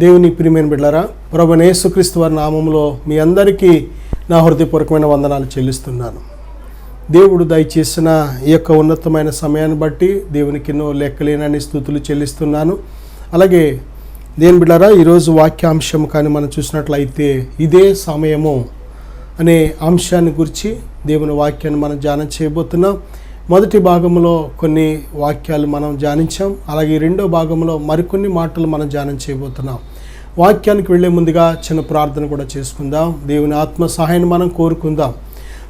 దేవుని ప్రియమైన బిడ్డలారా, ప్రభువైన యేసుక్రీస్తు వారి నామములో మీ అందరికీ నా హృదయపూర్వకమైన వందనాలు చెల్లిస్తున్నాను. దేవుడు దయచేసిన ఈ యొక్క ఉన్నతమైన సమయాన్ని బట్టి దేవునికి ఎన్నో లెక్కలేనని స్తుతులు చెల్లిస్తున్నాను. అలాగే దేవుని బిడ్డలారా, ఈరోజు వాక్యాంశం కానీ మనం చూసినట్లయితే ఇదే సమయము అనే అంశాన్ని గురించి దేవుని వాక్యాన్ని మనం ధ్యానం చేయబోతున్నాం. మొదటి భాగంలో కొన్ని వాక్యాలు మనం ధ్యానించాం. అలాగే రెండో భాగంలో మరికొన్ని మాటలు మనం ధ్యానం చేయబోతున్నాం. వాక్యానికి వెళ్ళే ముందుగా చిన్న ప్రార్థన కూడా చేసుకుందాం. దేవుని ఆత్మ సహాయాన్ని మనం కోరుకుందాం.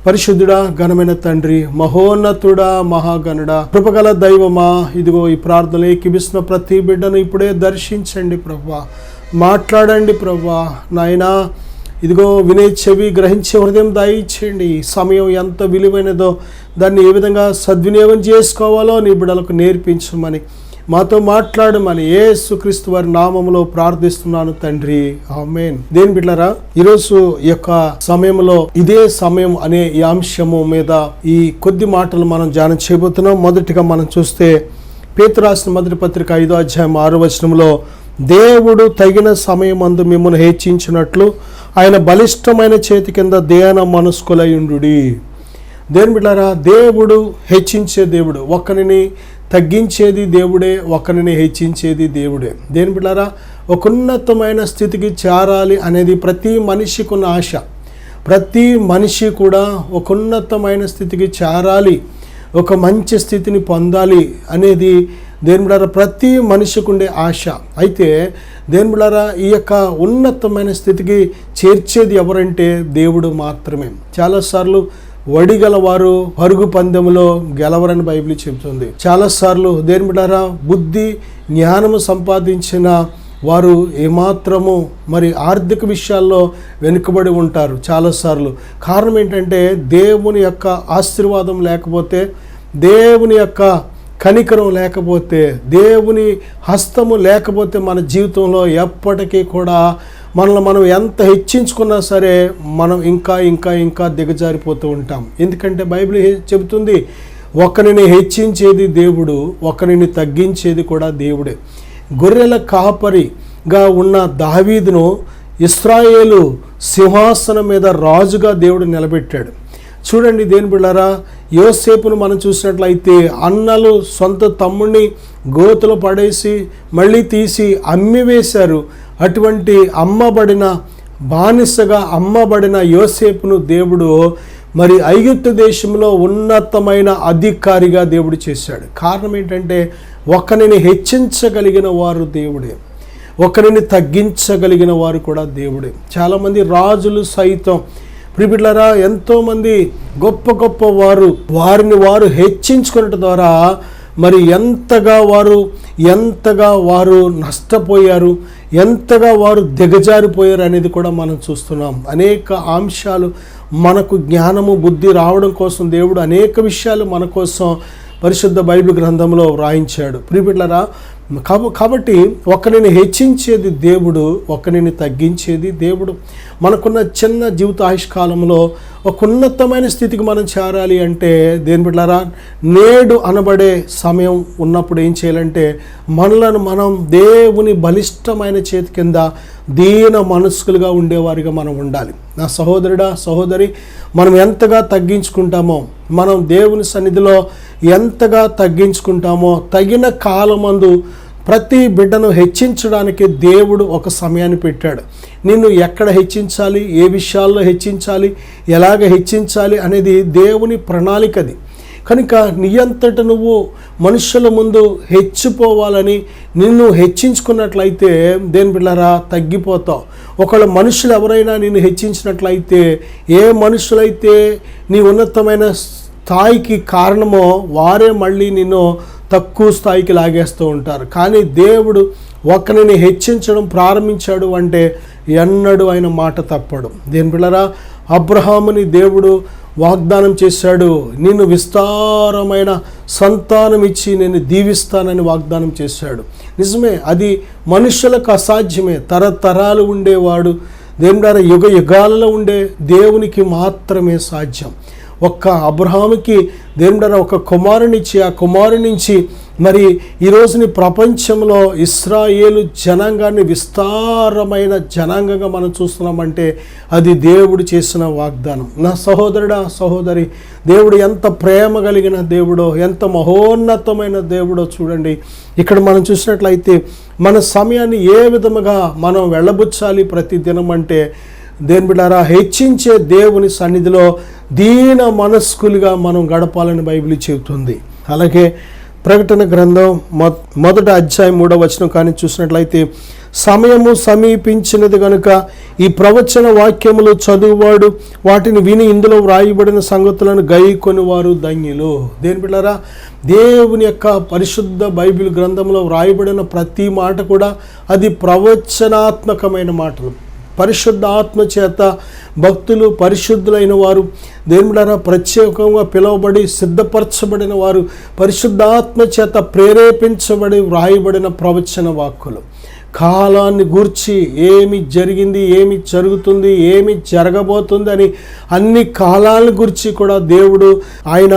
పరిశుద్ధుడా, ఘనమైన తండ్రి, మహోన్నతుడా, మహాగణుడా, కృపగల దైవమా, ఇదిగో ఈ ప్రార్థనలు ఏకీభిస్తున్న ప్రతి బిడ్డను ఇప్పుడే దర్శించండి ప్రభువా. మాట్లాడండి ప్రభువా. నాయనా, ఇదిగో వినే చెవి, గ్రహించే హృదయం దయచేయండి. ఈ సమయం ఎంత విలువైనదో దాన్ని ఏ విధంగా సద్వినియోగం చేసుకోవాలో నీ బిడ్డలకు నేర్పించమని, మాతో మాట్లాడమని యేసుక్రీస్తు వారి నామములో ప్రార్థిస్తున్నాను తండ్రి, ఆమేన్. దేని బిడ్డలారా, ఈరోజు ఈ యొక్క సమయంలో ఇదే సమయం అనే ఈ అంశము మీద ఈ కొద్ది మాటలు మనం ధ్యానం చేయబోతున్నాం. మొదటిగా మనం చూస్తే పేతురు రాసిన మొదటి పత్రిక 5వ అధ్యాయం 6వ వచనంలో, దేవుడు తగిన సమయమందు మిమ్మల్ని హెచ్చించినట్లు ఆయన బలిష్టమైన చేతి కింద ధ్యాన మనస్కులయుండుడి. దేని బిడ్డలారా, దేవుడు హెచ్చించే దేవుడు, ఒకరిని తగ్గించేది దేవుడే, ఒకరిని హెచ్చించేది దేవుడే. దేని బిడ్డలారా, ఒక ఉన్నతమైన స్థితికి చేరాలి అనేది ప్రతి మనిషికి ఉన్న ఆశ. ప్రతి మనిషి కూడా ఒక ఉన్నతమైన స్థితికి చేరాలి, ఒక మంచి స్థితిని పొందాలి అనేది దేని బిడ్డలారా ప్రతి మనిషికి ఉండే ఆశ. అయితే దేని బిడ్డలారా, ఈ యొక్క ఉన్నతమైన స్థితికి చేర్చేది ఎవరంటే దేవుడు మాత్రమే. చాలాసార్లు వడిగలవారు పరుగు పందెంలో గెలవరని బైబిల్ చెబుతుంది. చాలాసార్లు దేని బిడ్డలారా బుద్ధి జ్ఞానము సంపాదించిన వారు ఏమాత్రము మరి ఆర్థిక విషయాల్లో వెనుకబడి ఉంటారు చాలాసార్లు. కారణం ఏంటంటే దేవుని యొక్క ఆశీర్వాదం లేకపోతే, దేవుని యొక్క కనికరం లేకపోతే, దేవుని హస్తము లేకపోతే మన జీవితంలో ఎప్పటికీ కూడా మనల్ని మనం ఎంత హెచ్చించుకున్నా సరే మనం ఇంకా ఇంకా ఇంకా దిగజారిపోతూ ఉంటాం. ఎందుకంటే బైబిల్ చెబుతుంది, ఒకరిని హెచ్చించేది దేవుడు, ఒకరిని తగ్గించేది కూడా దేవుడే. గొర్రెల కాపరిగా ఉన్న దావీదును ఇశ్రాయేలు సింహాసనం మీద రాజుగా దేవుడు నిలబెట్టాడు. చూడండి దేని బిడ్డలారా, యోసేపును మనం చూసినట్లయితే అన్నలు సొంత తమ్ముడిని గోతులు పడేసి మళ్ళీ తీసి అమ్మివేశారు. అటువంటి బానిసగా అమ్మబడిన యోసేపును దేవుడు మరి ఐగుప్తు దేశంలో ఉన్నతమైన అధికారిగా దేవుడు చేశాడు. కారణం ఏంటంటే ఒకరిని హెచ్చించగలిగిన వారు దేవుడే, ఒకరిని తగ్గించగలిగిన వారు కూడా దేవుడే. చాలామంది రాజులు సైతం ప్రిబిడ్లరా ఎంతోమంది గొప్ప గొప్ప వారిని వారు హెచ్చించుకున్నట్టు ద్వారా మరి ఎంతగా వారు నష్టపోయారు, ఎంతగా వారు దిగజారిపోయారు అనేది కూడా మనం చూస్తున్నాం. అనేక అంశాలు మనకు జ్ఞానము బుద్ధి రావడం కోసం దేవుడు అనేక విషయాలు మన కోసం పరిశుద్ధ బైబిల్ గ్రంథంలో వ్రాయించాడు. ప్రియబిడ్డలారా, కాబట్టి ఒకరిని హెచ్చించేది దేవుడు, ఒకరిని తగ్గించేది దేవుడు. మనకున్న చిన్న జీవిత ఆయుష్కాలంలో ఒక ఉన్నతమైన స్థితికి మనం చేరాలి అంటే దేని బిడ్డలారా, నేడు అనబడే సమయం ఉన్నప్పుడు ఏం చేయాలంటే మనలను మనం దేవుని బలిష్టమైన చేతి కింద దీన మనస్కులుగా ఉండేవారిగా మనం ఉండాలి. నా సహోదరుడా, సహోదరి, మనం ఎంతగా తగ్గించుకుంటామో, మనం దేవుని సన్నిధిలో ఎంతగా తగ్గించుకుంటామో, తగిన కాలమందు ప్రతి బిడ్డను హెచ్చించడానికి దేవుడు ఒక సమయాన్ని పెట్టాడు. నిన్ను ఎక్కడ హెచ్చించాలి, ఏ విషయాల్లో హెచ్చించాలి, ఎలాగ హెచ్చించాలి అనేది దేవుని ప్రణాళికది. కనుక నీ అంతట నువ్వు మనుషుల ముందు హెచ్చిపోవాలని నిన్ను హెచ్చించుకున్నట్లయితే దేని బిడ్డలారా తగ్గిపోతావు. ఒకవేళ మనుషులు ఎవరైనా నిన్ను హెచ్చించినట్లయితే, ఏ మనుషులైతే నీ ఉన్నతమైన స్థాయికి కారణమో వారే మళ్ళీ నిన్ను తక్కువ స్థాయికి లాగేస్తూ ఉంటారు. కానీ దేవుడు ఒకరిని హెచ్చించడం ప్రారంభించాడు అంటే ఎన్నడూ ఆయన మాట తప్పడు. దేని బిడ్డలారా, అబ్రహాముని దేవుడు వాగ్దానం చేశాడు, నిన్ను విస్తారమైన సంతానం ఇచ్చి నేను దీవిస్తానని వాగ్దానం చేశాడు. నిజమే, అది మనుషులకు అసాధ్యమే. తరతరాలు ఉండేవాడు దేవుని యుగ యుగాలలో ఉండే దేవునికి మాత్రమే సాధ్యం. ఒక్క అబ్రహాముకి దేవుడు ఒక కుమారునిచ్చి, ఆ కుమారుని నుంచి మరి ఈ రోజుని ప్రపంచంలో ఇశ్రాయేలు జనాంగాన్ని విస్తారమైన జనాంగంగా మనం చూస్తున్నామంటే అది దేవుడు చేసిన వాగ్దానం. నా సహోదరుడా, సహోదరి, దేవుడు ఎంత ప్రేమ కలిగిన దేవుడో, ఎంత మహోన్నతమైన దేవుడో చూడండి. ఇక్కడ మనం చూసినట్లయితే మన సమయాన్ని ఏ విధముగా మనం వెళ్ళబుచ్చాలి ప్రతి దినం అంటే, దేని బిడ్డారా, హెచ్చించే దేవుని సన్నిధిలో దీన మనస్కులుగా మనం గడపాలని బైబిల్ చెబుతుంది. అలాగే ప్రకటన గ్రంథం 1వ అధ్యాయం 3వ వచనం కానీ చూసినట్లయితే, సమయము సమీపించినది గనుక ఈ ప్రవచన వాక్యములు చదువువాడు వాటిని విని ఇందులో వ్రాయబడిన సంగతులను గైకొని వారు ధన్యులు. దేని బిడ్డారా, దేవుని యొక్క పరిశుద్ధ బైబిల్ గ్రంథంలో వ్రాయబడిన ప్రతి మాట కూడా అది ప్రవచనాత్మకమైన మాటలు. పరిశుద్ధ ఆత్మ చేత భక్తులు, పరిశుద్ధులైన వారు, దేవుడారా ప్రత్యేకంగా పిలువబడి సిద్ధపరచబడిన వారు, పరిశుద్ధాత్మ చేత ప్రేరేపించబడి వ్రాయబడిన ప్రవచన వాక్కులు. కాలాన్ని గూర్చి ఏమి జరిగింది, ఏమి జరుగుతుంది, ఏమి జరగబోతుంది అని అన్ని కాలాల గురించి కూడా దేవుడు ఆయన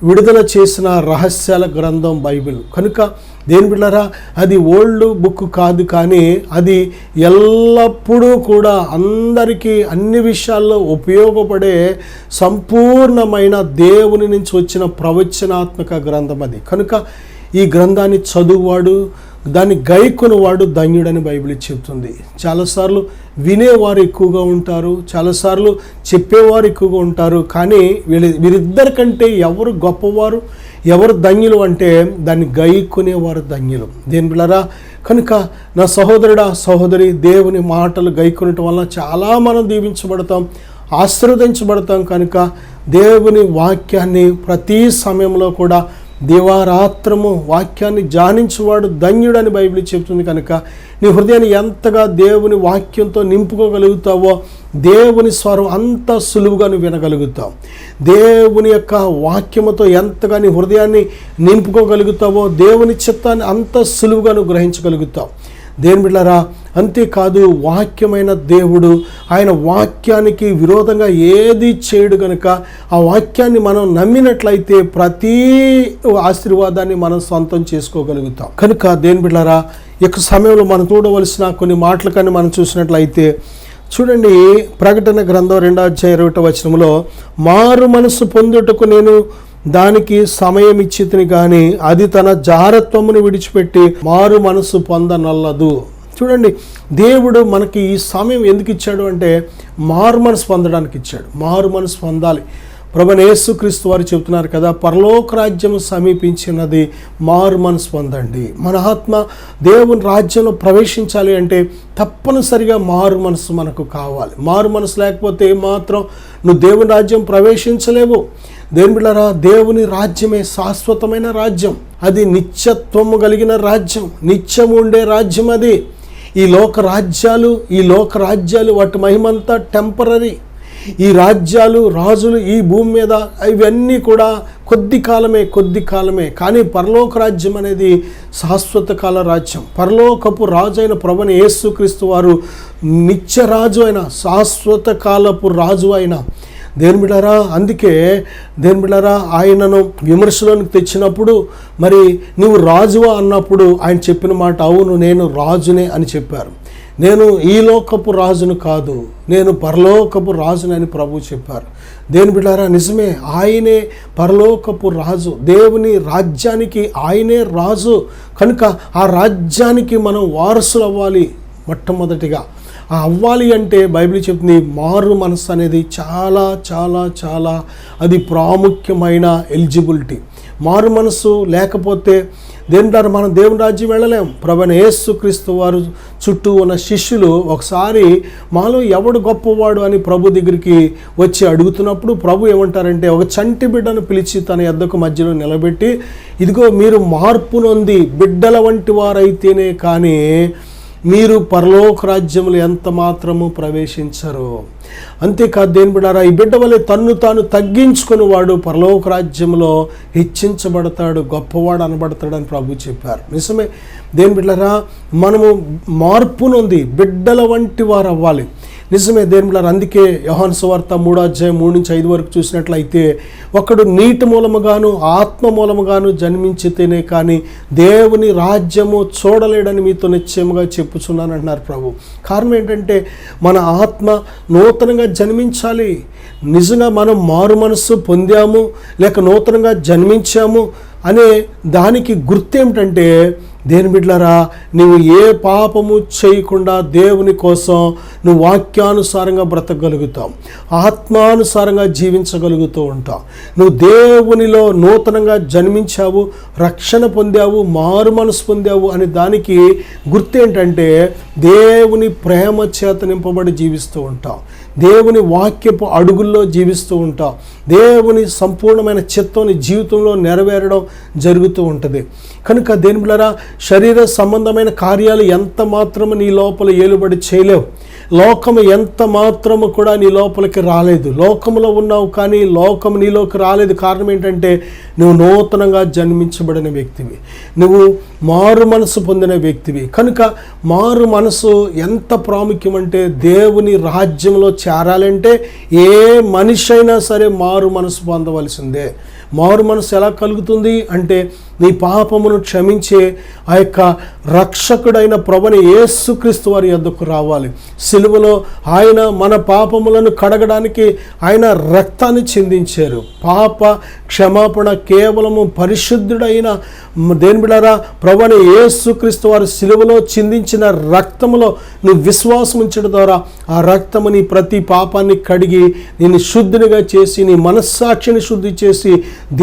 విడుదల చేసిన రహస్యాల గ్రంథం బైబిల్. కనుక దేని బిడ్డలారా, అది ఓల్డ్ బుక్ కాదు, కానీ అది ఎల్లప్పుడూ కూడా అందరికీ అన్ని విషయాల్లో ఉపయోగపడే సంపూర్ణమైన దేవుని నుంచి వచ్చిన ప్రవచనాత్మక గ్రంథం అది. కనుక ఈ గ్రంథాన్ని చదువువాడు, దాన్ని గైకొనివాడు ధన్యుడని బైబిల్ చెబుతుంది. చాలాసార్లు వినేవారు ఎక్కువగా ఉంటారు, చాలాసార్లు చెప్పేవారు ఎక్కువగా ఉంటారు. కానీ వీరిద్దరికంటే ఎవరు గొప్పవారు, ఎవరు ధన్యులు అంటే దాన్ని గైకొనేవారు ధన్యులు. దేని బిడ్డలారా, కనుక నా సహోదరుడా, సహోదరి, దేవుని మాటలు గైకొనటం వల్ల చాలా మనం దీవించబడతాం, ఆశీర్వదించబడతాం. కనుక దేవుని వాక్యాన్ని ప్రతి సమయంలో కూడా దివారాత్రము వాక్యాన్ని ధ్యానించేవాడు ధన్యుడని బైబిల్ చెప్తుంది. కనుక నీ హృదయాన్ని ఎంతగా దేవుని వాక్యంతో నింపుకోగలుగుతావో దేవుని స్వరం అంత సులువుగా నువ్వు వినగలుగుతావు. దేవుని యొక్క వాక్యముతో ఎంతగా నీ హృదయాన్ని నింపుకోగలుగుతావో దేవుని చిత్తాన్ని అంత సులువుగా నువ్వు గ్రహించగలుగుతావు. దేని బిడ్డలారా, అంతేకాదు వాక్యమైన దేవుడు ఆయన వాక్యానికి విరోధంగా ఏది చేయడు. కనుక ఆ వాక్యాన్ని మనం నమ్మినట్లయితే ప్రతి ఆశీర్వాదాన్ని మనం సొంతం చేసుకోగలుగుతాం. కనుక దేని బిడ్డలారా, ఈ సమయంలో మనం చూడవలసిన కొన్ని మాటలు కానీ మనం చూసినట్లయితే చూడండి, ప్రకటన గ్రంథం 2వ అధ్యాయం 1వ వచనంలో, మారు మనసు పొందుటకు నేను దానికి సమయం ఇచ్చితిని కానీ అది తన జారత్వమును విడిచిపెట్టి మారు మనసు పొందనల్లదు. చూడండి, దేవుడు మనకి ఈ సమయం ఎందుకు ఇచ్చాడు అంటే మారు మనసు పొందడానికి ఇచ్చాడు. మారు మనసు పొందాలి. ప్రభువైన యేసుక్రీస్తు వారు చెబుతున్నారు కదా, పరలోక రాజ్యము సమీపించినది, మారు మనసు పొందండి. మన ఆత్మ దేవుని రాజ్యంలో ప్రవేశించాలి అంటే తప్పనిసరిగా మారు మనసు మనకు కావాలి. మారు మనసు లేకపోతే మాత్రం నువ్వు దేవుని రాజ్యం ప్రవేశించలేవు. దేవుని బిడ్డలారా, దేవుని రాజ్యమే శాశ్వతమైన రాజ్యం, అది నిత్యత్వము కలిగిన రాజ్యం, నిత్యము ఉండే రాజ్యం అది. ఈ లోక రాజ్యాలు వాటి మహిమంతా టెంపరరీ. ఈ రాజ్యాలు, రాజులు ఈ భూమి మీద ఇవన్నీ కూడా కొద్ది కాలమే. కానీ పరలోక రాజ్యం అనేది శాశ్వత కాల రాజ్యం. పరలోకపు రాజు అయిన ప్రభువైన యేసుక్రీస్తు వారు నిత్యరాజు అయిన, శాశ్వత కాలపు రాజు అయిన దేని బిడ్డలారా, అందుకే దేని బిడ్డలారా, ఆయనను విమర్శలోనికి తెచ్చినప్పుడు మరి నువ్వు రాజువా అన్నప్పుడు ఆయన చెప్పిన మాట, అవును నేను రాజునే అని చెప్పారు. నేను ఈ లోకపు రాజును కాదు, నేను పరలోకపు రాజుని అని ప్రభు చెప్పారు. దేని బిడ్డలారా, నిజమే, ఆయనే పరలోకపు రాజు. దేవుని రాజ్యానికి ఆయనే రాజు. కనుక ఆ రాజ్యానికి మనం వారసులు అవ్వాలి. మొట్టమొదటిగా అవ్వాలి అంటే బైబిల్ చెప్తుంది మారు మనసు అనేది చాలా చాలా చాలా అది ప్రాముఖ్యమైన ఎలిజిబిలిటీ. మారు మనసు లేకపోతే దేని ద్వారా మనం దేవుని రాజ్యం వెళ్ళలేం. ప్రభువైన యేసుక్రీస్తు వారు చుట్టూ ఉన్న శిష్యులు ఒకసారి మాలో ఎవడు గొప్పవాడు అని ప్రభు దగ్గరికి వచ్చి అడుగుతున్నప్పుడు ప్రభు ఏమంటారంటే, ఒక చంటి బిడ్డను పిలిచి తన యొద్దకు మధ్యలో నిలబెట్టి, ఇదిగో మీరు మార్పు నొంది బిడ్డల వంటి వారైతేనే కానీ మీరు పరలోక రాజ్యములు ఎంత మాత్రము ప్రవేశించరు. అంతేకాదు దేని బిడ్డారా, ఈ బిడ్డ వలె తన్ను తాను తగ్గించుకుని వాడు పరలోక రాజ్యంలో హెచ్చించబడతాడు, గొప్పవాడు అనబడతాడని ప్రభు చెప్పారు. నిజమే దేని బిడ్డారా, మనము మార్పు నొంది బిడ్డల వంటి వారు అవ్వాలి. నిజమే దేవునిలారా, అందుకే యోహాను సువార్త 3:3-5 వరకు చూసినట్లయితే, ఒకడు నీటి మూలముగాను ఆత్మ మూలముగాను జన్మించితేనే కానీ దేవుని రాజ్యము చూడలేడని మీతో నిశ్చయముగా చెప్పుచున్నాను అంటున్నారు ప్రభు. కారణం ఏంటంటే మన ఆత్మ నూతనంగా జన్మించాలి. నిజంగా మనం మారు మనస్సు పొందాము లేక నూతనంగా జన్మించాము అనే దానికి గుర్తేమిటంటే, దేని బిడ్డలారా, నువ్వు ఏ పాపము చేయకుండా దేవుని కోసం నువ్వు వాక్యానుసారంగా బ్రతకగలుగుతావు, ఆత్మానుసారంగా జీవించగలుగుతూ ఉంటావు. నువ్వు దేవునిలో నూతనంగా జన్మించావు, రక్షణ పొందావు, మారు మనసు పొందావు అనే దానికి గుర్తేంటంటే దేవుని ప్రేమ చేత నింపబడి జీవిస్తూ ఉంటావు, దేవుని వాక్యపు అడుగుల్లో జీవిస్తూ ఉంటావు, దేవుని సంపూర్ణమైన చిత్తం నీ జీవితంలో నెరవేరడం జరుగుతూ ఉంటుంది. కనుక దేని బిడ్డలారా, శరీర సంబంధమైన కార్యాలు ఎంత మాత్రము నీ లోపల ఏలుబడి చేయలేవు. లోకము ఎంత మాత్రము కూడా నీ లోపలికి రాలేదు. లోకములో ఉన్నావు కానీ లోకము నీలోకి రాలేదు. కారణం ఏంటంటే నువ్వు నూతనంగా జన్మించబడిన వ్యక్తివి, నువ్వు మారు మనసు పొందిన వ్యక్తివి. కనుక మారు మనసు ఎంత ప్రాముఖ్యం అంటే, దేవుని రాజ్యంలో చేరాలంటే ఏ మనిషి అయినా సరే మారు మనసు పొందవలసిందే. మారు మనసు ఎలా కలుగుతుంది అంటే, నీ పాపమును క్షమించే ఆ యొక్క రక్షకుడైన ప్రభుని యేసుక్రీస్తు వారి యొద్దకు రావాలి. సిలువలో ఆయన మన పాపములను కడగడానికి ఆయన రక్తాన్ని చిందించారు. పాప క్షమాపణ కేవలము పరిశుద్ధుడైన దేని బిడ్డలారా, ప్రభుని యేసుక్రీస్తు వారు సిలువలో చిందించిన రక్తములో నువ్వు విశ్వాసం ఉంచడం ద్వారా ఆ రక్తము నీ ప్రతి పాపాన్ని కడిగి నిన్ను శుద్ధినిగా చేసి, నీ మనస్సాక్షిని శుద్ధి చేసి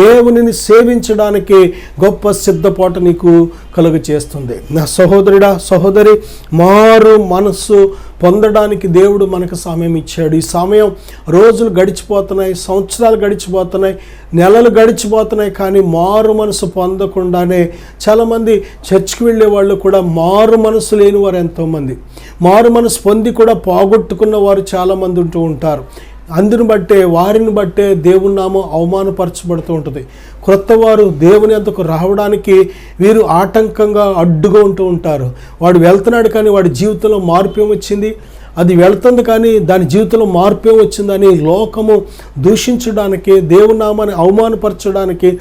దేవునిని సేవించడానికి గొప్ప సిద్ధపాటు నీకు కలుగ చేస్తుంది. నా సహోదరుడా, సహోదరి, మారు మనస్సు పొందడానికి దేవుడు మనకు సమయం ఇచ్చాడు. ఈ సమయం రోజులు గడిచిపోతున్నాయి, సంవత్సరాలు గడిచిపోతున్నాయి, నెలలు గడిచిపోతున్నాయి, కానీ మారు మనసు పొందకుండానే చాలామంది చర్చికి వెళ్ళే వాళ్ళు కూడా మారు మనసు లేని వారు ఎంతోమంది, మారు మనసు పొంది కూడా పోగొట్టుకున్న వారు చాలామంది ఉంటూ ఉంటారు. అందుని బట్టే, వారిని బట్టే దేవుని నామం అవమానపరచబడుతూ ఉంటుంది. క్రొత్త వారు దేవుని అంతకు రావడానికి వీరు ఆటంకంగా అడ్డుగా ఉంటూ ఉంటారు. వాడు వెళ్తున్నాడు కానీ వాడి జీవితంలో మార్పు ఏమొచ్చింది, అది వెళ్తుంది కానీ దాని జీవితంలో మార్పు ఏమొచ్చిందని లోకము దూషించడానికి, దేవుని నామాన్ని అవమానపరచడానికి,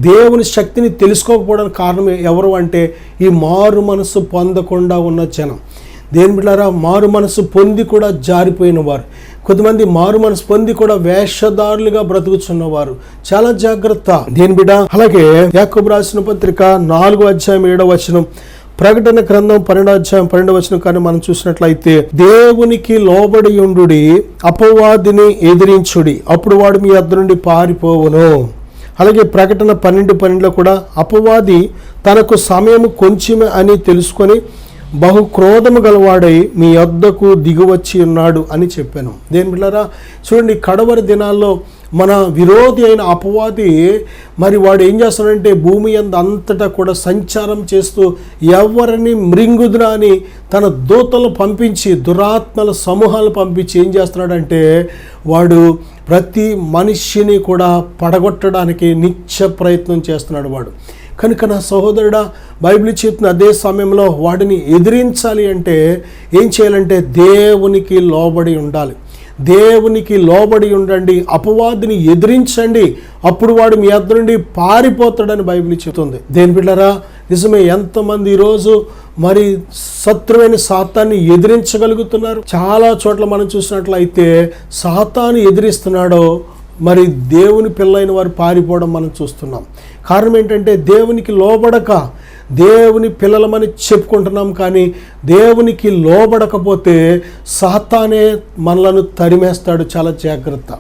దేవుని శక్తిని తెలుసుకోకపోవడానికి కారణం ఎవరు అంటే ఈ మారు మనసు పొందకుండా ఉన్న జనం. దేని బిడ్డలారా, మారు మనసు పొంది కూడా జారిపోయిన వారు, కొంతమంది మారు మనసు పొంది కూడా వేషధారులుగా బ్రతుకుతున్నవారు. చాలా జాగ్రత్త దేని బిడ్డ. అలాగే యాకోబు రాసిన పత్రిక 4:7 ప్రకటన గ్రంథం 12:12 కానీ మనం చూసినట్లయితే, దేవునికి లోబడి ఉండుడి, అపవాదిని ఎదిరించుడి, అప్పుడు వాడు మీ వద్ద నుండి పారిపోవును. అలాగే ప్రకటన 12:12 కూడా, అపవాది తనకు సమయం కొంచెమే అని తెలుసుకొని బహు క్రోధము గలవాడై మీ వద్దకు దిగువచ్చి ఉన్నాడు అని చెప్పాను. దేని బిడ్డలారా, చూడండి, కడవరి దినాల్లో మన విరోధి అయిన అపవాది మరి వాడు ఏం చేస్తాడంటే భూమి అంతటా కూడా సంచారం చేస్తూ ఎవరిని మృంగుదురా అని తన దూతలు పంపించి, దురాత్మల సమూహాలు పంపించి ఏం చేస్తున్నాడంటే వాడు ప్రతి మనిషిని కూడా పడగొట్టడానికి నిత్య ప్రయత్నం చేస్తున్నాడు వాడు. కనుక నా సహోదరుడా, బైబిల్ చెప్తున్న అదే సమయంలో వాడిని ఎదిరించాలి అంటే ఏం చేయాలంటే దేవునికి లోబడి ఉండాలి. దేవునికి లోబడి ఉండండి, అపవాదిని ఎదిరించండి, అప్పుడు వాడు మీ వద్ద నుండి పారిపోతాడని బైబిల్ చెప్తుంది. దేని బిడ్డలారా, నిజమే, ఎంతమంది ఈరోజు మరి శత్రువైన సాతాన్ని ఎదిరించగలుగుతున్నారు. చాలా చోట్ల మనం చూసినట్లయితే సాతాను ఎదిరిస్తున్నాడో మరి దేవుని పిల్లైన వారు పారిపోవడం మనం చూస్తున్నాం. కారణం ఏంటంటే దేవునికి లోబడక దేవుని పిల్లలమని చెప్పుకుంటున్నాం, కానీ దేవునికి లోబడకపోతే సాతానే మనలను తరిమేస్తాడు. చాలా జాగ్రత్త.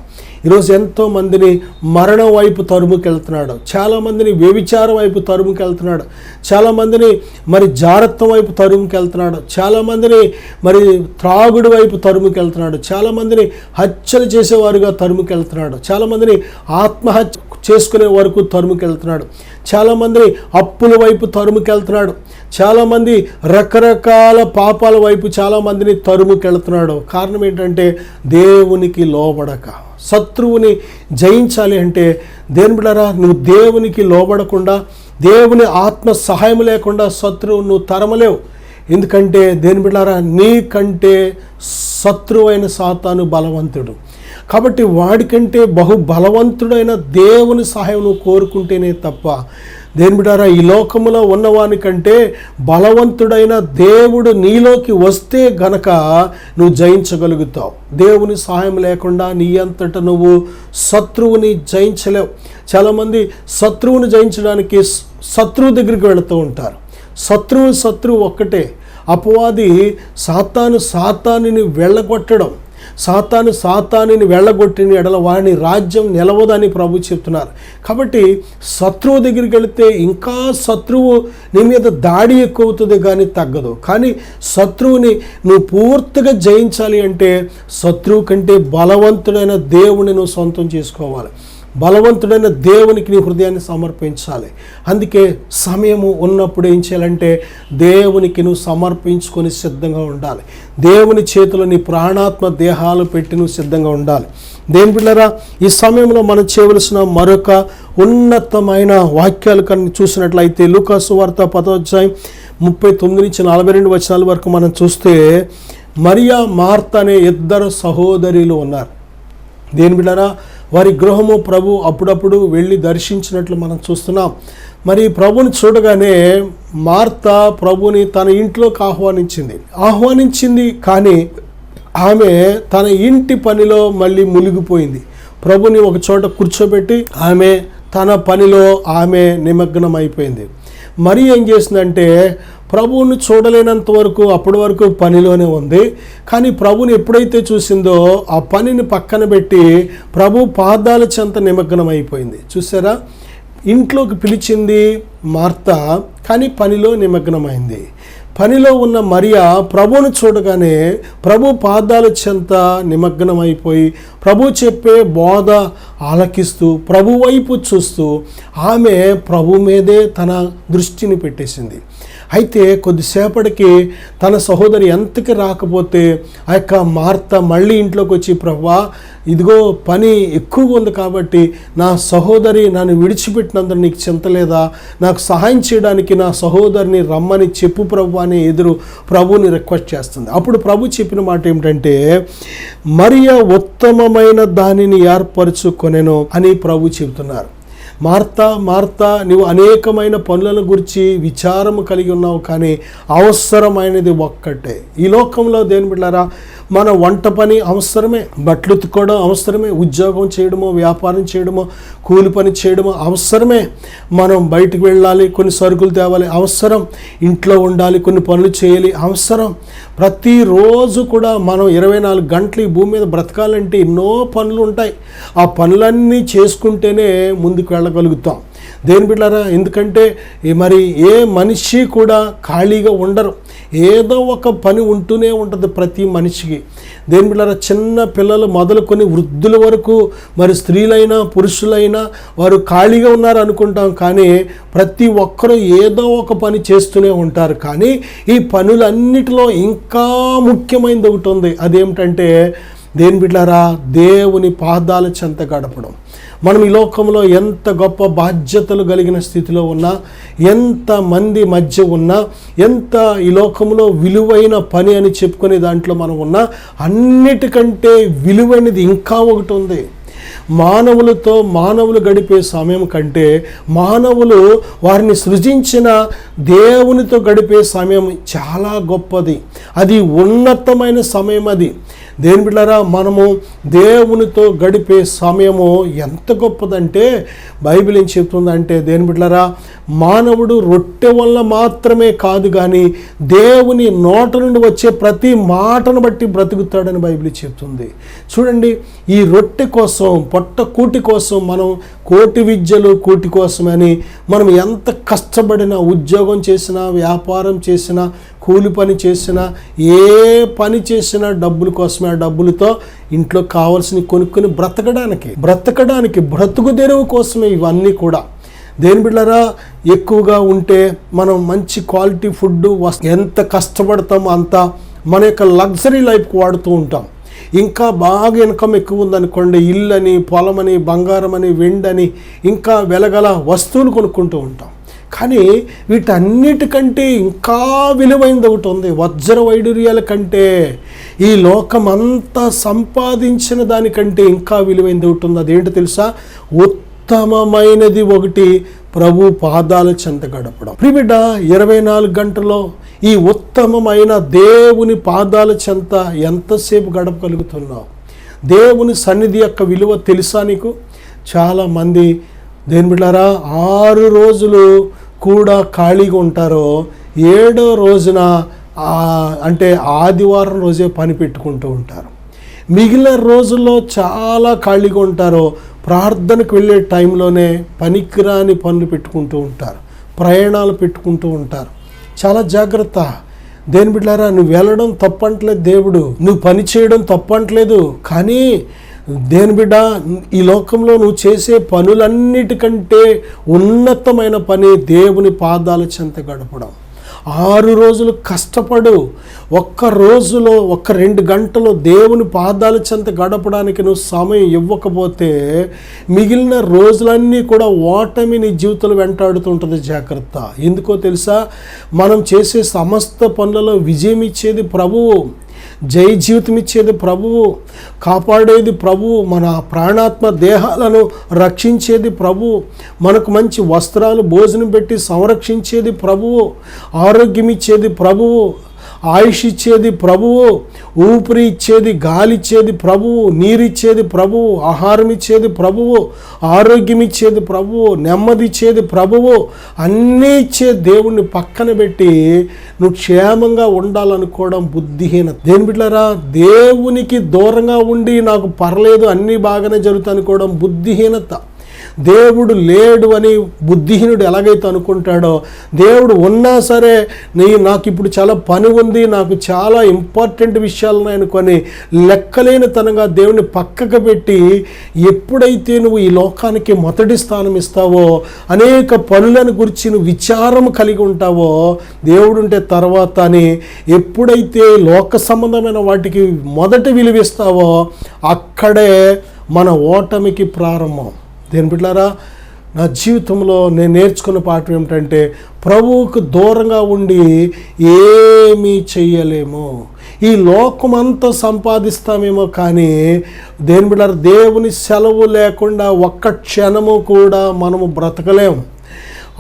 ఈరోజు ఎంతోమందిని మరణం వైపు తరుముకెళ్తున్నాడు, చాలామందిని వ్యభిచారం వైపు తరుముకెళ్తున్నాడు, చాలామందిని మరి జారత్వం వైపు తరుముకెళ్తున్నాడు, చాలామందిని మరి త్రాగుడు వైపు తరుముకెళ్తున్నాడు, చాలామందిని హత్యలు చేసేవారుగా తరుముకెళ్తున్నాడు, చాలామందిని ఆత్మహత్య చేసుకునే వరకు తరుముకెళ్తున్నాడు, చాలామందిని అప్పుల వైపు తరుముకెళ్తున్నాడు, చాలామంది రకరకాల పాపాల వైపు చాలామందిని తరుముకెళ్తున్నాడు. కారణం ఏంటంటే దేవునికి లోబడక. శత్రువుని జయించాలి అంటే దేని బిడ్డలారా, నువ్వు దేవునికి లోబడకుండా, దేవుని ఆత్మ సహాయం లేకుండా శత్రువు నువ్వు తరమలేవు. ఎందుకంటే దేని బిడ్డారా, నీకంటే శత్రువైన సాతాను బలవంతుడు. కాబట్టి వాడికంటే బహు బలవంతుడైన దేవుని సహాయం నువ్వు కోరుకుంటేనే తప్ప, దేని బిడ్డారా, ఈ లోకములో ఉన్నవానికంటే బలవంతుడైన దేవుడు నీలోకి వస్తే గనక నువ్వు జయించగలుగుతావు. దేవుని సహాయం లేకుండా నీ అంతటా నువ్వు శత్రువుని జయించలేవు. చాలామంది శత్రువుని జయించడానికి శత్రువు దగ్గరికి వెళుతూ ఉంటారు. శత్రువు ఒక్కటే. అపవాది సాతానుని వెళ్ళగొట్టడం, సాతానుని వెళ్ళగొట్టిన ఎడల వాని రాజ్యం నిలవదని ప్రభు చెప్తున్నారు. కాబట్టి శత్రువు దగ్గరికి వెళితే ఇంకా శత్రువు నీ మీద దాడి ఎక్కువ అవుతుంది కానీ తగ్గదు. కానీ శత్రువుని నువ్వు పూర్తిగా జయించాలి అంటే శత్రువు కంటే బలవంతుడైన దేవుని నువ్వు సొంతం చేసుకోవాలి. బలవంతుడైన దేవునికి నీ హృదయాన్ని సమర్పించాలి. అందుకే సమయము ఉన్నప్పుడు ఏం చేయాలంటే దేవునికి నువ్వు సమర్పించుకొని సిద్ధంగా ఉండాలి. దేవుని చేతిలో నీ ప్రాణాత్మ దేహాలు పెట్టి నువ్వు సిద్ధంగా ఉండాలి. దేని బిడ్డలారా, ఈ సమయంలో మనం చేయవలసిన మరొక ఉన్నతమైన వాక్యాలు కన్నా చూసినట్లయితే లూకా సువార్త 10వ అధ్యాయం 39 నుంచి 42 వచనాల వరకు మనం చూస్తే, మరియా మార్త అనే ఇద్దరు సహోదరులు ఉన్నారు. దేని బిడ్డలారా, వారి గృహము ప్రభు అప్పుడప్పుడు వెళ్ళి దర్శించినట్లు మనం చూస్తున్నాం. మరి ప్రభుని చూడగానే మార్త ప్రభుని తన ఇంట్లోకి ఆహ్వానించింది కానీ ఆమె తన ఇంటి పనిలో మళ్ళీ మునిగిపోయింది. ప్రభుని ఒక చోట కూర్చోబెట్టి ఆమె తన పనిలో ఆమె నిమగ్నం అయిపోయింది. మరి ఏం చేసిందంటే ప్రభువుని చూడలేనంత వరకు అప్పటి వరకు పనిలోనే ఉంది. కానీ ప్రభుని ఎప్పుడైతే చూసిందో ఆ పనిని పక్కన పెట్టి ప్రభు పాదాల చెంత నిమగ్నం అయిపోయింది. చూసారా, ఇంట్లోకి పిలిచింది మార్త, కానీ పనిలో నిమగ్నమైంది. పనిలో ఉన్న మరియా ప్రభువును చూడగానే ప్రభు పాదాల చెంత నిమగ్నమైపోయి ప్రభు చెప్పే బోధ ఆలకిస్తూ ప్రభు వైపు చూస్తూ ఆమె ప్రభు మీదే తన దృష్టిని పెట్టేసింది. అయితే కొద్దిసేపటికి తన సహోదరి ఎంతకి రాకపోతే ఆ యొక్క మార్త మళ్ళీ ఇంట్లోకి వచ్చి, ప్రభువా ఇదిగో పని ఎక్కువగా ఉంది కాబట్టి నా సహోదరి నన్ను విడిచిపెట్టినందుకు నీకు చింతలేదా, నాకు సహాయం చేయడానికి నా సహోదరిని రమ్మని చెప్పు ప్రభు అని ప్రభుని రిక్వెస్ట్ చేస్తుంది. అప్పుడు ప్రభు చెప్పిన మాట ఏమిటంటే, మరియా ఉత్తమమైన దానిని ఏర్పరచుకొనెను అని ప్రభు చెబుతున్నారు. మార్తా నీవు అనేకమైన పనులను గురించి విచారము కలిగి ఉన్నావు, కానీ అవసరమైనది ఒక్కటే. ఈ లోకంలో దేని బిడ్డారా, మన వంట పని అవసరమే, బట్టలు ఉతుక్కోవడం అవసరమే, ఉద్యోగం చేయడమో వ్యాపారం చేయడమో కూలి పని చేయడమో అవసరమే, మనం బయటికి వెళ్ళాలి, కొన్ని సరుకులు తేవాలి అవసరం, ఇంట్లో ఉండాలి, కొన్ని పనులు చేయాలి అవసరం. ప్రతిరోజు కూడా మనం 24 గంటలు ఈ భూమి మీద బ్రతకాలంటే ఎన్నో పనులు ఉంటాయి. ఆ పనులన్నీ చేసుకుంటేనే ముందుకు వెళ్ళగలుగుతాం. దేని బిడ్డారా, ఎందుకంటే మరి ఏ మనిషి కూడా ఖాళీగా ఉండరు, ఏదో ఒక పని ఉంటూనే ఉంటుంది ప్రతి మనిషికి. దేని బిడ్డారా, చిన్న పిల్లలు మొదలుకొని వృద్ధుల వరకు, మరి స్త్రీలైనా పురుషులైనా వారు ఖాళీగా ఉన్నారు అనుకుంటాం, కానీ ప్రతి ఒక్కరూ ఏదో ఒక పని చేస్తూనే ఉంటారు. కానీ ఈ పనులన్నిటిలో ఇంకా ముఖ్యమైనది ఒకటి ఉంది. అదేమిటంటే దేని బిడ్డారా, దేవుని పాదాల చెంత గడపడం. మనం ఈ లోకంలో ఎంత గొప్ప బాధ్యతలు కలిగిన స్థితిలో ఉన్నా, ఎంత మంది మధ్య ఉన్నా, ఎంత ఈ లోకంలో విలువైన పని అని చెప్పుకునే దాంట్లో మనం ఉన్నా, అన్నిటికంటే విలువైనది ఇంకా ఒకటి ఉంది. మానవులు గడిపే సమయం కంటే మానవులు వారిని సృజించిన దేవునితో గడిపే సమయం చాలా గొప్పది. అది ఉన్నతమైన సమయం. అది దేని బిడ్డారా, మనము దేవునితో గడిపే సమయము ఎంత గొప్పదంటే బైబిల్ ఏం చెప్తుందంటే, దేని బిడ్డారా, మానవుడు రొట్టె వల్ల మాత్రమే కాదు కానీ దేవుని నోట నుండి వచ్చే ప్రతి మాటను బట్టి బ్రతుకుతాడని బైబిల్ చెప్తుంది. చూడండి, ఈ రొట్టె కోసం, పొట్ట కూటి కోసం, మనం కోటి విద్యలు కూటి కోసమని మనం ఎంత కష్టపడినా, ఉద్యోగం చేసినా, వ్యాపారం చేసినా, కూలి పని చేసినా, ఏ పని చేసినా డబ్బుల కోసమే. ఆ డబ్బులతో ఇంట్లో కావాల్సిన కొనుక్కొని బ్రతకడానికి బ్రతుకు తెరువు కోసమే ఇవన్నీ కూడా. దేని బిడ్డలారా, ఎక్కువగా ఉంటే మనం మంచి క్వాలిటీ ఫుడ్ ఎంత కష్టపడతామో అంత మన యొక్క లగ్జరీ లైఫ్కి వాడుతూ ఉంటాం. ఇంకా బాగా ఇన్కమ్ ఎక్కువ ఉందనుకోండి, ఇల్లని, పొలమని, బంగారం అని, వెండని, ఇంకా వెలగల వస్తువులు కొనుక్కుంటూ ఉంటాం. కానీ వీటన్నిటికంటే ఇంకా విలువైనది ఒకటి ఉంది. వజ్ర వైడూర్యాల కంటే, ఈ లోకమంతా సంపాదించిన దానికంటే ఇంకా విలువైనది ఒకటి ఉంది. అదేంటో తెలుసా? ఉత్తమమైనది ఒకటి ప్రభు పాదాల చెంత గడపడం. ప్రియబిడ్డ, 24 గంటల్లో ఈ ఉత్తమమైన దేవుని పాదాల చెంత ఎంతసేపు గడపగలుగుతున్నావు? దేవుని సన్నిధి యొక్క విలువ తెలుసా నీకు? చాలామంది దేని బిడ్డారా 6 రోజులు కూడా ఖాళీగా ఉంటారో 7వ రోజున అంటే ఆదివారం రోజే పని పెట్టుకుంటూ ఉంటారు. మిగిలిన రోజుల్లో చాలా ఖాళీగా ఉంటారో ప్రార్థనకు వెళ్ళే టైంలోనే పనికిరాని పనులు పెట్టుకుంటూ ఉంటారు, ప్రయాణాలు పెట్టుకుంటూ ఉంటారు. చాలా జాగ్రత్త. దేని బిడ్డారా, నువ్వు వెళ్ళడం తప్పంటలేదు, దేవుడు నువ్వు పని చేయడం తప్పంటలేదు. కానీ దేని బిడ్డ, ఈ లోకంలో నువ్వు చేసే పనులన్నిటికంటే ఉన్నతమైన పని దేవుని పాదాల చెంత గడపడం. 6 రోజులు కష్టపడు, ఒక్క రోజులో 1-2 గంటలు దేవుని పాదాల చెంత గడపడానికి నువ్వు సమయం ఇవ్వకపోతే మిగిలిన రోజులన్నీ కూడా ఓటమి నీ జీవితంలో వెంటాడుతుంటుంది. జాగ్రత్త. ఎందుకో తెలుసా? మనం చేసే సమస్త పనులలో విజయం ఇచ్చేది ప్రభువు, జై జీవితం ఇచ్చేది ప్రభువు, కాపాడేది ప్రభువు, మన ప్రాణాత్మ దేహాలను రక్షించేది ప్రభువు, మనకు మంచి వస్త్రాలు భోజనం పెట్టి సంరక్షించేది ప్రభువు, ఆరోగ్యం ఇచ్చేది ప్రభువు, ఆయుష్ ఇచ్చేది ప్రభువు, ఊపిరి ఇచ్చేది, గాలి ఇచ్చేది ప్రభువు, నీరు ఇచ్చేది ప్రభువు, ఆహారం ఇచ్చేది ప్రభువు, ఆరోగ్యం ఇచ్చేది ప్రభువు, నెమ్మది ఇచ్చేది ప్రభువు. అన్నీ ఇచ్చే దేవుణ్ణి పక్కన పెట్టి నువ్వు క్షేమంగా ఉండాలనుకోవడం బుద్ధిహీనత. దేని బిడ్డలారా, దేవునికి దూరంగా ఉండి నాకు పర్లేదు అన్నీ బాగానే జరుగుతాయి అనుకోవడం బుద్ధిహీనత. దేవుడు లేడు అని బుద్ధిహీనుడు ఎలాగైతే అనుకుంటాడో, దేవుడు ఉన్నా సరే నాకు ఇప్పుడు చాలా పని ఉంది, నాకు చాలా ఇంపార్టెంట్ విషయాలు అనుకొని లెక్కలేని తనంగా దేవుడిని పక్కకు పెట్టి ఎప్పుడైతే నువ్వు ఈ లోకానికి మొదటి స్థానం ఇస్తావో, అనేక పనులను గురించి నువ్వు విచారం కలిగి ఉంటావో, దేవుడు ఉంటే తర్వాత అని ఎప్పుడైతే లోక సంబంధమైన వాటికి మొదటి విలువిస్తావో అక్కడే మన ఓటమికి ప్రారంభం. దేని బిడ్డలారా, నా జీవితంలో నేను నేర్చుకున్న పాఠం ఏమిటంటే, ప్రభువుకు దూరంగా ఉండి ఏమీ చెయ్యలేము. ఈ లోకమంతా సంపాదిస్తామేమో కానీ దేని బిడ్డలారా, దేవుని సెలవు లేకుండా ఒక్క క్షణము కూడా మనము బ్రతకలేము.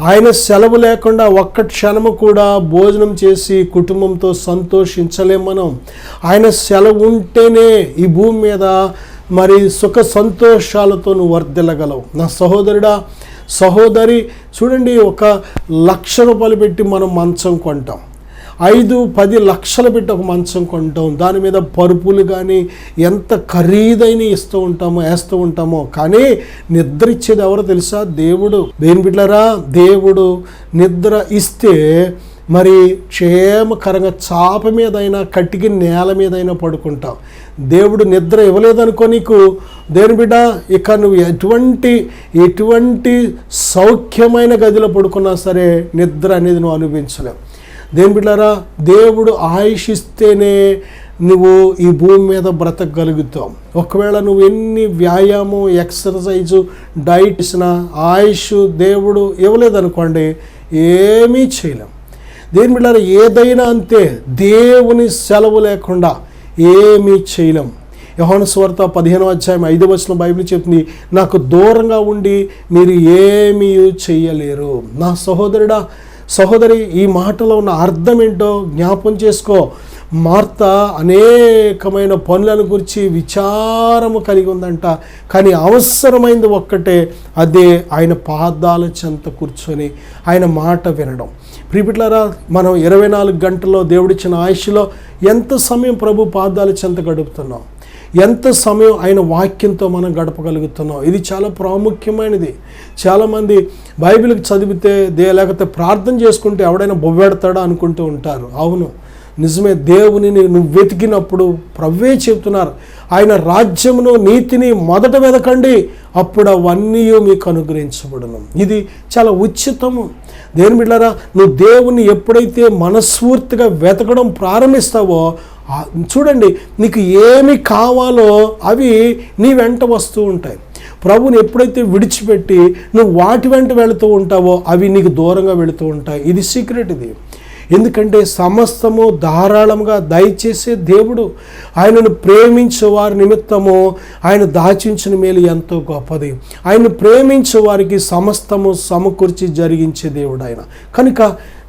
ఆయన సెలవు లేకుండా ఒక్క క్షణము కూడా భోజనం చేసి కుటుంబంతో సంతోషించలేము మనం. ఆయన సెలవు ఉంటేనే ఈ భూమి మీద మరి సుఖ సంతోషాలతో నువ్వు వర్ధిల్లగలవు. నా సహోదరుడా, సహోదరి, చూడండి, 1,00,000 రూపాయలు పెట్టి మనం మంచం కొంటాం, 5-10 లక్షలు పెట్టి ఒక మంచం కొంటాం, దాని మీద పరుపులు కానీ ఎంత ఖరీదైన వేస్తూ ఉంటామో కానీ నిద్ర ఇచ్చేది ఎవరో తెలుసా? దేవుడు. దేని బిడ్డలారా, దేవుడు నిద్ర ఇస్తే మరి క్షేమకరంగా చాప మీదైనా కట్టికి నేల మీదైనా పడుకుంటావు. దేవుడు నిద్ర ఇవ్వలేదనుకో నీకు, దేని బిడ్డ, ఇక నువ్వు ఎటువంటి సౌఖ్యమైన గదిలో పడుకున్నా సరే నిద్ర అనేది నువ్వు అనుభవించలేవు. దేని బిడ్డారా, దేవుడు ఆయుష్ ఇస్తేనే నువ్వు ఈ భూమి మీద బ్రతకగలుగుతావు. ఒకవేళ నువ్వు ఎన్ని వ్యాయామం, ఎక్సర్సైజు, డైట్ ఇచ్చినా ఆయుష్ దేవుడు ఇవ్వలేదనుకోండి ఏమీ చేయలేం. దేని బిడ్డారా, ఏదైనా అంతే, దేవుని సెలవు లేకుండా ఏమీ చేయలేం. యోహాను సువార్త 15వ అధ్యాయం 5వ వచనం బైబిల్ చెప్తుంది, నాకు దూరంగా ఉండి మీరు ఏమీ చేయలేరు. నా సహోదరుడా, సహోదరి, ఈ మాటలో ఉన్న అర్థం ఏంటో జ్ఞాపం చేసుకో. మార్త అనేకమైన పనులను గురించి విచారము కలిగి ఉందంట, కానీ అవసరమైంది ఒక్కటే, అదే ఆయన పాదాల చెంత కూర్చొని ఆయన మాట వినడం. ప్రియబిడ్డలారా, మనం 24 గంటల్లో దేవుడిచ్చిన ఆయుష్లో ఎంత సమయం ప్రభు పాదాల చెంత గడుపుతున్నాం, ఎంత సమయం ఆయన వాక్యంతో మనం గడపగలుగుతున్నాం, ఇది చాలా ప్రాముఖ్యమైనది. చాలామంది బైబిల్కి చదివితే లేకపోతే ప్రార్థన చేసుకుంటే ఎవడైనా బొవ్వెడతాడా అనుకుంటూ ఉంటారు. అవును, నిజమే. దేవుని నువ్వు వెతికినప్పుడు ప్రభువే చెప్తున్నారు, ఆయన రాజ్యమును నీతిని మొదట వెతకండి, అప్పుడు అవన్నీ మీకు అనుగ్రహించబడును. ఇది చాలా ఉచితము. దేని బిడ్డలారా, నువ్వు దేవుని ఎప్పుడైతే మనస్ఫూర్తిగా వెతకడం ప్రారంభిస్తావో, చూడండి, నీకు ఏమి కావాలో అవి నీ వెంట వస్తూ ఉంటాయి. ప్రభుని ఎప్పుడైతే విడిచిపెట్టి నువ్వు వాటి వెంట వెళుతూ ఉంటావో అవి నీకు దూరంగా వెళుతూ ఉంటాయి. ఇది సీక్రెట్. ఇది ఎందుకంటే సమస్తము ధారాళంగా దయచేసే దేవుడు. ఆయనను ప్రేమించే వారి నిమిత్తము ఆయన దాచించిన మేలు ఎంతో గొప్పది. ఆయన ప్రేమించే వారికి సమస్తము సమకూర్చి జరిగించే దేవుడు ఆయన. కనుక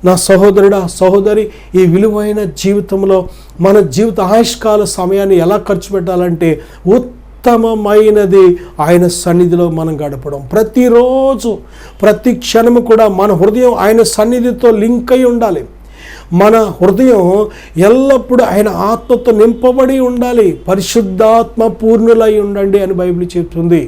నా సహోదరుడా, సహోదరి, ఈ విలువైన జీవితంలో మన జీవిత ఆయుష్కాల సమయాన్ని ఎలా ఖర్చు పెట్టాలంటే ఉత్తమమైనది ఆయన సన్నిధిలో మనం గడపడం. ప్రతిరోజు ప్రతి క్షణము కూడా మన హృదయం ఆయన సన్నిధితో లింక్ అయి ఉండాలి. మన హృదయం ఎల్లప్పుడూ ఆయన ఆత్మతో నింపబడి ఉండాలి. పరిశుద్ధాత్మ పూర్ణులై ఉండండి అని బైబిల్ చెప్తుంది.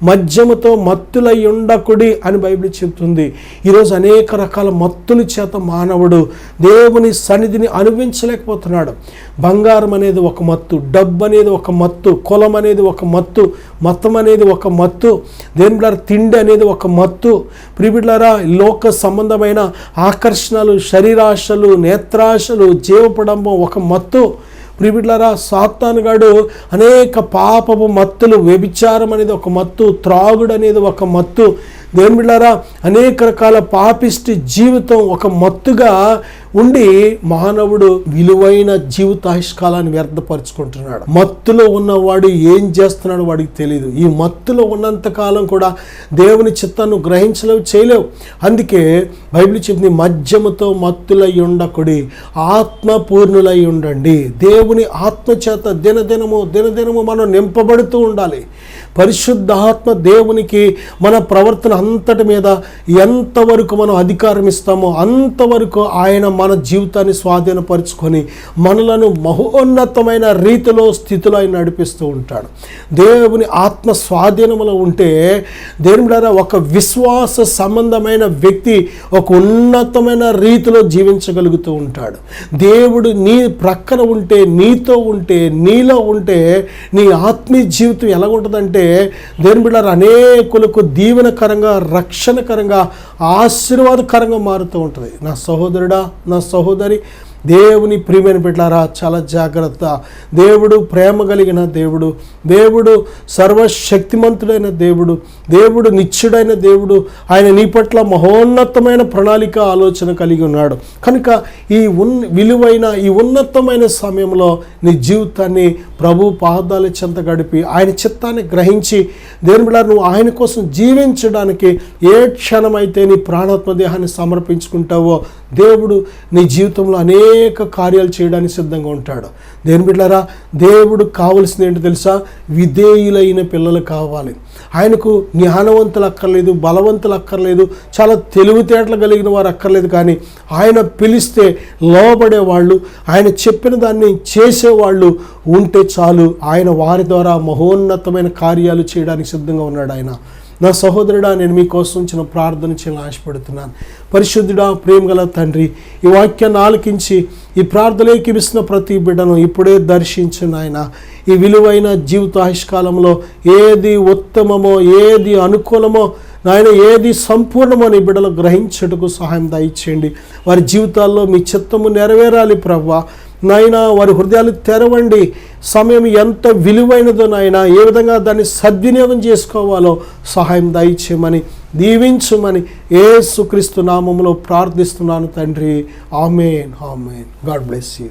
మద్యముతో మత్తులై ఉండకుడి అని బైబిల్ చెప్తుంది. ఈరోజు అనేక రకాల మత్తుల చేత మానవుడు దేవుని సన్నిధిని అనుభవించలేకపోతున్నాడు. బంగారం అనేది ఒక మత్తు, డబ్బు అనేది ఒక మత్తు, కులం అనేది ఒక మత్తు, మతం అనేది ఒక మత్తు, దేవుని తిండి అనేది ఒక మత్తు. ప్రియబిడ్డలారా, లోక సంబంధమైన ఆకర్షణలు, శరీరాశలు, నేత్రాశలు, జీవపడంబం ఒక మత్తు. ప్రియబిడ్డలారా, సాతానుగాడు అనేక పాపపు మత్తులు, వ్యభిచారం అనేది ఒక మత్తు, త్రాగుడు అనేది ఒక మత్తు. దేవుని బిడ్డలారా, అనేక రకాల పాపిష్టి జీవితం ఒక మత్తుగా ఉండి మానవుడు విలువైన జీవితాయుష్కాలాన్ని వ్యర్థపరుచుకుంటున్నాడు. మత్తులో ఉన్నవాడు ఏం చేస్తున్నాడు వాడికి తెలియదు. ఈ మత్తులో ఉన్నంతకాలం కూడా దేవుని చిత్తాన్ని గ్రహించలేవు, చేయలేవు. అందుకే బైబిల్ చెప్పింది, మద్యముతో మత్తులై ఉండకుడి, ఆత్మపూర్ణులై ఉండండి. దేవుని ఆత్మచేత దినదినము మనం నింపబడుతూ ఉండాలి. పరిశుద్ధాత్మ దేవునికి మన ప్రవర్తన అంతటి మీద ఎంతవరకు మనం అధికారం ఇస్తామో అంతవరకు ఆయన మన జీవితాన్ని స్వాధీనపరుచుకొని మనలను మహోన్నతమైన రీతిలో, స్థితిలో ఆయన నడిపిస్తూ ఉంటాడు. దేవుని ఆత్మ స్వాధీనంలో ఉంటే దేవుని ద్వారా ఒక విశ్వాస సంబంధమైన వ్యక్తి ఒక ఉన్నతమైన రీతిలో జీవించగలుగుతూ ఉంటాడు. దేవుడు నీ ప్రక్కన ఉంటే, నీతో ఉంటే, నీలో ఉంటే నీ ఆత్మీయ జీవితం ఎలా ఉంటుందంటే దేవుని బిడ్డలారా, అనేకులకు దీవెనకరంగా, రక్షణకరంగా, ఆశీర్వాదకరంగా మారుతూ ఉంటుంది. నా సహోదరుడా, నా సహోదరి, దేవుని ప్రియమైన బిడ్డలారా, చాలా జాగ్రత్త. దేవుడు ప్రేమ కలిగిన దేవుడు, దేవుడు సర్వశక్తిమంతుడైన దేవుడు, దేవుడు నిత్యుడైన దేవుడు. ఆయన నీ పట్ల మహోన్నతమైన ప్రణాళిక, ఆలోచన కలిగి ఉన్నాడు. కనుక ఈ విలువైన ఈ ఉన్నతమైన సమయంలో నీ జీవితాన్ని ప్రభు పాదాల చెంత గడిపి ఆయన చిత్తాన్ని గ్రహించి దేవుని బిడ్డలారా, నువ్వు ఆయన కోసం జీవించడానికి ఏ క్షణమైతే నీ ప్రాణాత్మ దేహాన్ని సమర్పించుకుంటావో దేవుడు నీ జీవితంలో అనేక కార్యాలు చేయడానికి సిద్ధంగా ఉంటాడు. దేవుని బిడ్డలారా, దేవుడు కావలసింది ఏంటో తెలుసా? విధేయులైన పిల్లలు కావాలి. ఆయనకు జ్ఞానవంతులు అక్కర్లేదు, బలవంతులు అక్కర్లేదు, చాలా తెలివితేటలు కలిగిన వారు అక్కర్లేదు. కానీ ఆయన పిలిస్తే లోబడేవాళ్ళు, ఆయన చెప్పిన దాన్ని చేసేవాళ్ళు ఉంటే చాలు. ఆయన వారి ద్వారా మహోన్నతమైన కార్యాలు చేయడానికి సిద్ధంగా ఉన్నాడు ఆయన. నా సహోదరుడా, నేను మీకోసం చిన్న ప్రార్థన చేయాలని ఆశపడుతున్నాను. పరిశుద్ధుడా, ప్రేమగల తండ్రి, ఈ వాక్యాన్ని ఆలకించి ఈ ప్రార్థన ఏకీపిస్తున్న ప్రతి బిడ్డను ఇప్పుడే దర్శించు నాయన. ఈ విలువైన జీవితాయుష్కాలంలో ఏది ఉత్తమమో, ఏది అనుకూలమో నాయన, ఏది సంపూర్ణమో నీ బిడ్డలు గ్రహించుటకు సహాయం దయచేయండి. వారి జీవితాల్లో మీ చిత్తము నెరవేరాలి ప్రభువా. నాయన, వారి హృదయాలు తెరవండి. సమయం ఎంత విలువైనదో నాయన, ఏ విధంగా దాన్ని సద్వినియోగం చేసుకోవాలో సహాయం దయచేయమని, దీవించమని యేసుక్రీస్తు నామములో ప్రార్థిస్తున్నాను తండ్రి. Amen, amen. God bless you.